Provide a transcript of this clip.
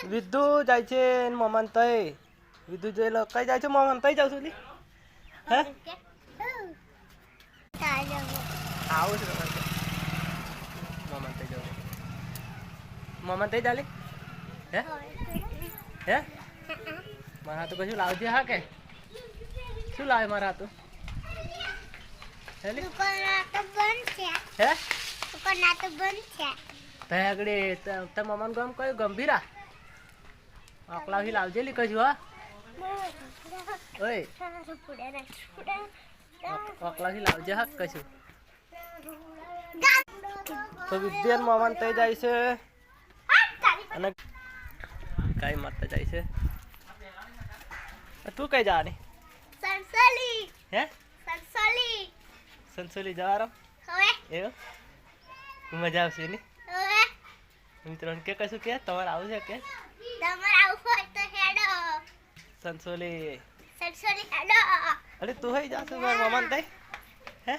વિદ્યુ જાય છે મમન તઈ વિદ્યુ જોઈ લો કઈ જાય છે મમન તઈ જાવ છું લી હે આવું છે મમન તઈ જાવ મમન તઈ ચાલે હે હે મારા હાથું કશું લાવજે હા કે શું લાવે મારા હાથું હે લી હે તય આગળ તાર મમન ગામ કયું ગંભીરા અકલાવી લાવજે લી કશું હા ઓય અકલાવી લાવજે હા કશું તો વિદ્યાન મમન તઈ જાય છે અને કઈ મારતા જાય છે તું કઈ જવાની હે સંસોલી જવાનો એવું મજા આવશે ને મિત્રોને કે કશું કે તમારે આવું છે કે સંસોલી અરે તું હઈ જાશું મારા મમન તઈ હે